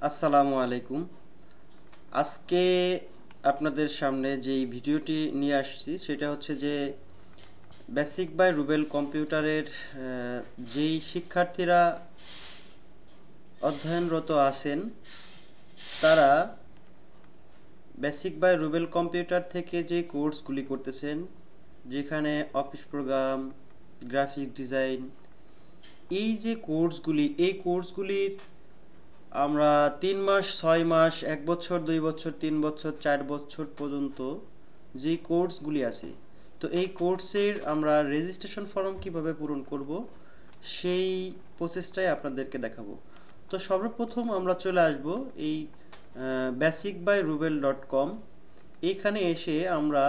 আসসালামু আলাইকুম। আজকে আপনাদের সামনে যেই ভিডিওটি নিয়ে আসছি সেটা হচ্ছে যে বেসিক বাই রুবেল কম্পিউটারের যেই শিক্ষার্থীরা অধ্যয়নরত আছেন তারা বেসিক বাই রুবেল কম্পিউটার থেকে যে কোর্সগুলি করতেছেন, যেখানে অফিস প্রোগ্রাম, গ্রাফিক ডিজাইন, এই যে কোর্সগুলি, এই কোর্সগুলির আমরা 3 মাস, 6 মাস, 1 বছর, 2 বছর, 3 বছর, 4 বছর পর্যন্ত যে কোর্সগুলি আছে, তো এই কোর্সের আমরা রেজিস্ট্রেশন ফর্ম কিভাবে পূরণ করব সেই প্রসেসটাই আপনাদেরকে দেখাবো। তো সর্বপ্রথম আমরা চলে আসব এই basic-by-rubel.com। এইখানে এসে আমরা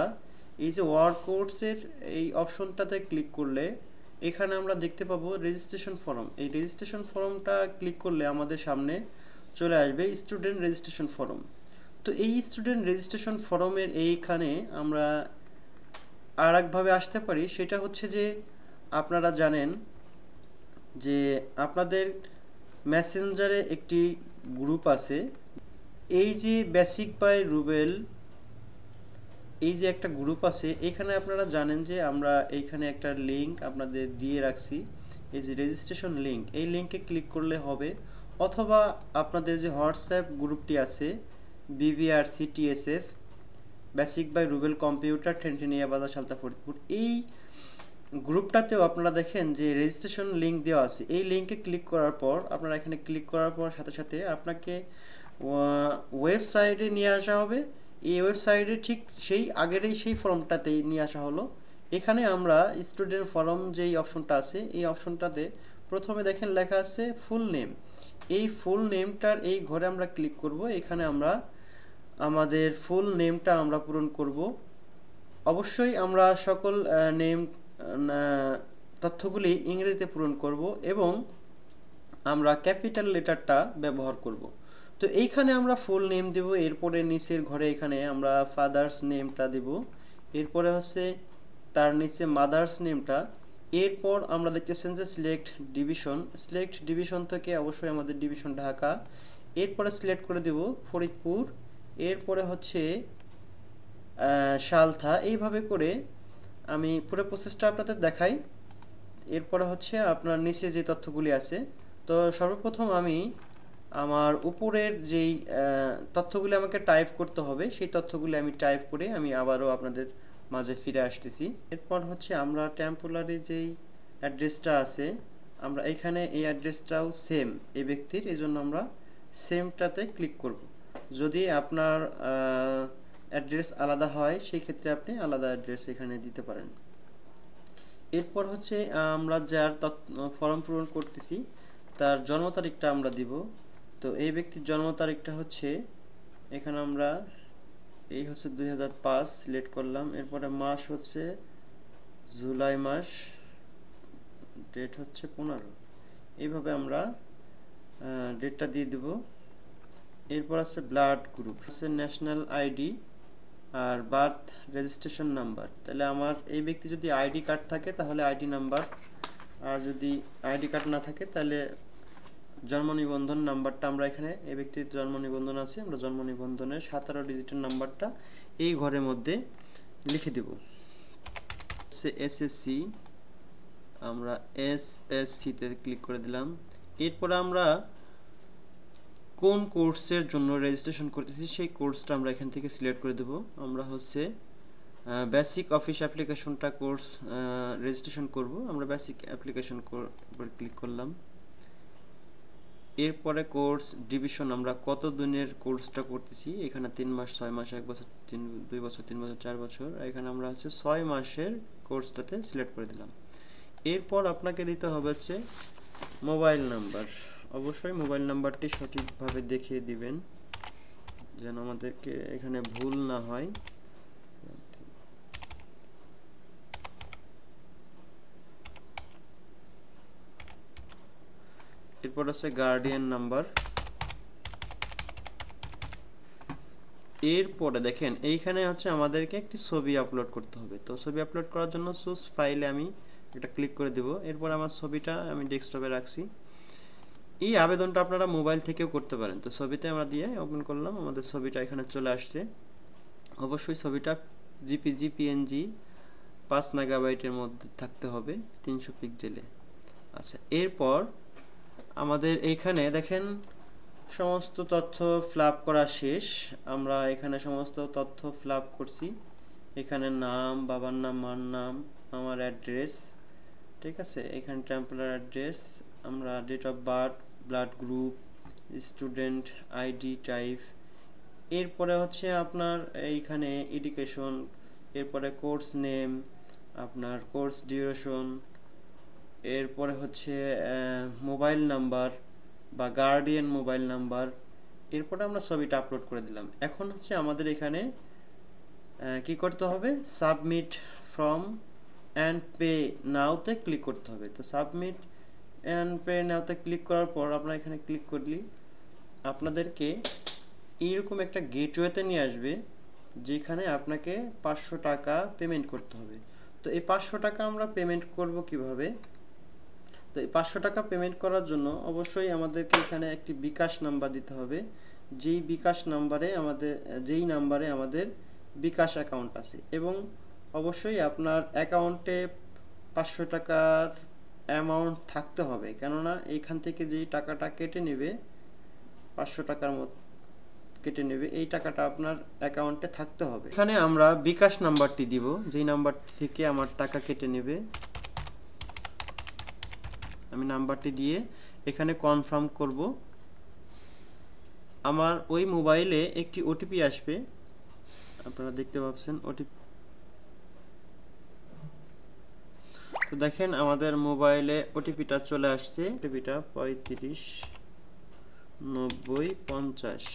এই যে ওয়ার্ক কোর্সের এই অপশনটাতে ক্লিক করলে এখানে আমরা দেখতে পাবো রেজিস্ট্রেশন ফর্ম। এই রেজিস্ট্রেশন ফর্মটা ক্লিক করলে আমাদের সামনে চলে আসবে স্টুডেন্ট রেজিস্ট্রেশন ফর্ম। তো এই স্টুডেন্ট রেজিস্ট্রেশন ফর্মের এইখানে আমরা আর একভাবে আসতে পারি, সেটা হচ্ছে যে আপনারা জানেন যে আপনাদের মেসেঞ্জারে একটি গ্রুপ আছে। এই যে বেসিক বাই রুবেল, এই যে একটা গ্রুপ আছে, এখানে আপনারা জানেন যে আমরা এইখানে একটা লিঙ্ক আপনাদের দিয়ে রাখছি, এই যে রেজিস্ট্রেশন লিঙ্ক। এই লিঙ্কে ক্লিক করলে হবে, অথবা আপনাদের যে হোয়াটসঅ্যাপ গ্রুপটি আছে BBRCTSF basic by Rubel computer Thenthenia Bazar Salta Faridpur, এই গ্রুপটাতেও আপনারা দেখেন যে রেজিস্ট্রেশন লিঙ্ক দেওয়া আছে। এই লিঙ্কে ক্লিক করার পর আপনারা এখানে ক্লিক করার পর সাথে সাথে আপনাকে ওয়েবসাইটে নিয়ে আসা হবে। এই ওয়েবসাইটে ঠিক সেই আগেরই সেই ফর্মটাতেই নিয়ে আসা হলো। এখানে আমরা স্টুডেন্ট ফর্ম যেই অপশনটা আছে, এই অপশনটাতে প্রথমে দেখেন লেখা আছে ফুল নেম। এই ফুল নেমটার এই ঘরে আমরা ক্লিক করব। এখানে আমরা আমাদের ফুল নেমটা আমরা পূরণ করব। অবশ্যই আমরা সকল নেম তথ্যগুলি ইংরেজিতে পূরণ করব এবং আমরা ক্যাপিটাল লেটারটা ব্যবহার করব। তো এইখানে আমরা ফুল নেম দেব, এরপরে নিচের ঘরে এখানে আমরা ফাদার্স নেমটা দেব, এরপরে হচ্ছে তার নিচে মাদার্স নেমটা, এরপর আমরা দেখতেছেন যে সিলেক্ট ডিভিশন থেকে অবশ্যই আমাদের ডিভিশন ঢাকা, এরপরে সিলেক্ট করে দেব ফরিদপুর, এরপরে হচ্ছে সালথা। এইভাবে করে আমি পুরো প্রসেসটা আপনাদের দেখাই। এরপরে হচ্ছে আপনার নিচে যে তথ্যগুলি আছে, তো সর্বপ্রথম আমি আমার উপরের যেই তথ্যগুলি আমাকে টাইপ করতে হবে, সেই তথ্যগুলি আমি টাইপ করে আমি আবারও আপনাদের মাঝে ফিরে আসতেছি। এরপর হচ্ছে আমরা টেম্পোরারি যেই অ্যাড্রেসটা আছে, আমরা এখানে এই অ্যাড্রেসটাও সেম এই ব্যক্তির, এই জন্য আমরা সেমটাতে ক্লিক করব। যদি আপনার অ্যাড্রেস আলাদা হয় সেই ক্ষেত্রে আপনি আলাদা অ্যাড্রেস এখানে দিতে পারেন। এরপর হচ্ছে আমরা যার ফর্ম পূরণ করতেছি তার জন্ম তারিখটা আমরা দিব। তো এই ব্যক্তির জন্ম তারিখটা হচ্ছে এখানে আমরা এই হচ্ছে 2005 সিলেক্ট করলাম, এরপরে মাস হচ্ছে জুলাই মাস, ডেট হচ্ছে 15, এইভাবে আমরা ডেটটা দিয়ে দেব। এরপর আছে ব্লাড গ্রুপ, আছে ন্যাশনাল আইডি আর বার্থ রেজিস্ট্রেশন নাম্বার। তাহলে আমার এই ব্যক্তি যদি আইডি কার্ড থাকে তাহলে আইডি নাম্বার, আর যদি আইডি কার্ড না থাকে তাহলে জন্ম নিবন্ধন নাম্বারটা আমরা এখানে, এই ব্যক্তির জন্ম নিবন্ধন আছে, আমরা জন্ম নিবন্ধনের 17 ডিজিটের নাম্বারটা এই ঘরের মধ্যে লিখে দেব। এসএসসি, আমরা এসএসসিতে ক্লিক করে দিলাম। এরপর আমরা কোন কোর্সের জন্য রেজিস্ট্রেশন করতেছি সেই কোর্সটা আমরা এখান থেকে সিলেক্ট করে দেব। আমরা হচ্ছে বেসিক অফিস অ্যাপ্লিকেশনটা কোর্স রেজিস্ট্রেশন করব, আমরা বেসিক অ্যাপ্লিকেশন ক্লিক করলাম। এরপরে কোর্স ডিভিশন, আমরা কত দিনের কোর্সটা করতেছি, এখানে 3 মাস, 6 মাস, 1 বছর, 2 বছর, 3 বছর, 4 বছর, এখানে আমরা হচ্ছে 6 মাসের কোর্সটাতে সিলেক্ট করে দিলাম। এরপর আপনাকে দিতে হবে হচ্ছে মোবাইল নাম্বার। অবশ্যই মোবাইল নাম্বারটি সঠিকভাবে দেখিয়ে দিবেন যেন আমাদেরকে এখানে ভুল না হয়। এরপর আছে গার্ডিয়ান নাম্বার। এরপরে দেখেন এইখানে হচ্ছে আমাদেরকে একটি ছবি আপলোড করতে হবে। তো ছবি আপলোড করার জন্য চুজ ফাইলে আমি এটা ক্লিক করে দেব। এরপর আমার ছবিটা আমি ডেস্কটপে রাখছি। এই আবেদনটা আপনারা মোবাইল থেকেও করতে পারেন। তো ছবিতে আমরা দিয়ে ওপেন করলাম, আমাদের ছবিটা এখানে চলে আসছে। অবশ্যই ছবিটা জিপিজি পিএনজি 5 মেগাবাইটের মধ্যে থাকতে হবে, 300 পিক্সেলে। আচ্ছা, এরপর আমাদের এইখানে দেখেন সমস্ত তথ্য ফিল আপ করা শেষ। আমরা এখানে সমস্ত তথ্য ফিল আপ করছি। এখানে নাম, বাবার নাম, মার নাম, আমার অ্যাড্রেস, ঠিক আছে। এখানে টেম্পোরারি অ্যাড্রেস, আমরা date of birth, blood group, student ID type. এরপরে হচ্ছে আপনার এইখানে এডুকেশন, এরপরে কোর্স নেম, আপনার কোর্স ডিউরেশন, এরপরে হচ্ছে মোবাইল নাম্বার বা গার্ডিয়ান মোবাইল নাম্বার। এরপরে আমরা ছবিটা আপলোড করে দিলাম। এখন হচ্ছে আমাদের এখানে কি করতে হবে, সাবমিট ফর্ম অ্যান্ড পে নাওতে ক্লিক করতে হবে। তো সাবমিট অ্যান্ড পে নাওতে ক্লিক করার পর আপনারা এখানে ক্লিক করলে আপনাদেরকে এইরকম একটা গেটওয়েতে নিয়ে আসবে, যেখানে আপনাকে 500 টাকা পেমেন্ট করতে হবে। তো এই 500 টাকা আমরা পেমেন্ট করব কিভাবে? তো এই 500 টাকা পেমেন্ট করার জন্য অবশ্যই আমাদেরকে এখানে একটি বিকাশ নাম্বার দিতে হবে, যেই বিকাশ নাম্বারে আমাদের বিকাশ অ্যাকাউন্ট আছে। এবং অবশ্যই আপনার অ্যাকাউন্টে 500 টাকার অ্যামাউন্ট থাকতে হবে, কেননা এইখান থেকে যেই টাকাটা কেটে নেবে, 500 টাকার মতো কেটে নেবে, এই টাকাটা আপনার অ্যাকাউন্টে থাকতে হবে। এখানে আমরা বিকাশ নাম্বারটি দিব, যেই নাম্বার থেকে আমার টাকা কেটে নেবে। আমি নাম্বারটি দিয়ে এখানে কনফার্ম করব। আমার ওই মোবাইলে একটি ওটিপি আসবে, আপনারা দেখতে পাচ্ছেন ওটিপি। তো দেখেন আমাদের মোবাইলে ওটিপিটা চলে আসছে, ওটিপিটা 359050।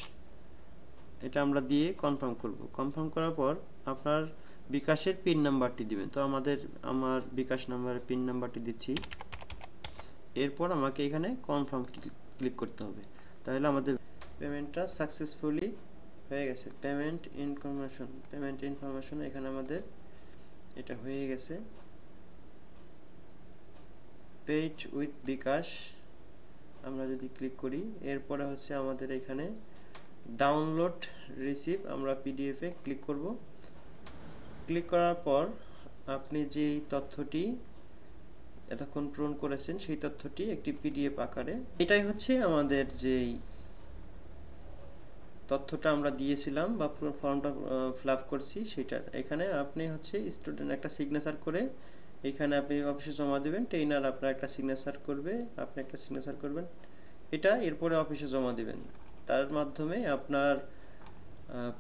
এটা আমরা দিয়ে কনফার্ম করব। কনফার্ম করার পর আপনার বিকাশের পিন নাম্বারটি দিবেন। তো আমার বিকাশ নাম্বারের পিন নাম্বারটি দিচ্ছি। এরপর আমাকে এখানে কনফার্ম ক্লিক করতে হবে, তাহলে আমাদের পেমেন্টটা সাকসেসফুলি হয়ে গেছে। পেমেন্ট ইনফরমেশন এখানে আমাদের এটা হয়ে গেছে, পেইড উইথ বিকাশ। আমরা যদি ক্লিক করি, এরপরে হচ্ছে আমাদের এখানে ডাউনলোড রিসিভ, আমরা পিডিএফে ক্লিক করব। ক্লিক করার পর আপনি যেই তথ্যটি এতক্ষণ পূরণ করেছেন সেই তথ্যটি একটি পিডিএফ আকারে, এটাই হচ্ছে আমাদের যেই তথ্যটা আমরা দিয়েছিলাম বা ফর্মটা ফিল আপ করছি সেটার। এখানে আপনি হচ্ছে স্টুডেন্ট একটা সিগনেচার করে এখানে আপনি অফিসে জমা দেবেন, ট্রেনার আপনার একটা সিগনেচার করবে, আপনি একটা সিগনেচার করবেন, এটা এরপরে অফিসে জমা দিবেন। তার মাধ্যমে আপনার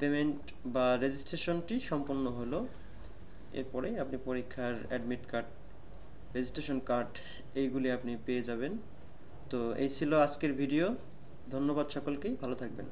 পেমেন্ট বা রেজিস্ট্রেশনটি সম্পন্ন হলো। এরপরে আপনি পরীক্ষার অ্যাডমিট কার্ড, রেজিস্ট্রেশন কার্ড এইগুলি আপনি পেয়ে যাবেন। তো এই ছিল আজকের ভিডিও। ধন্যবাদ সকলকেই, ভালো থাকবেন।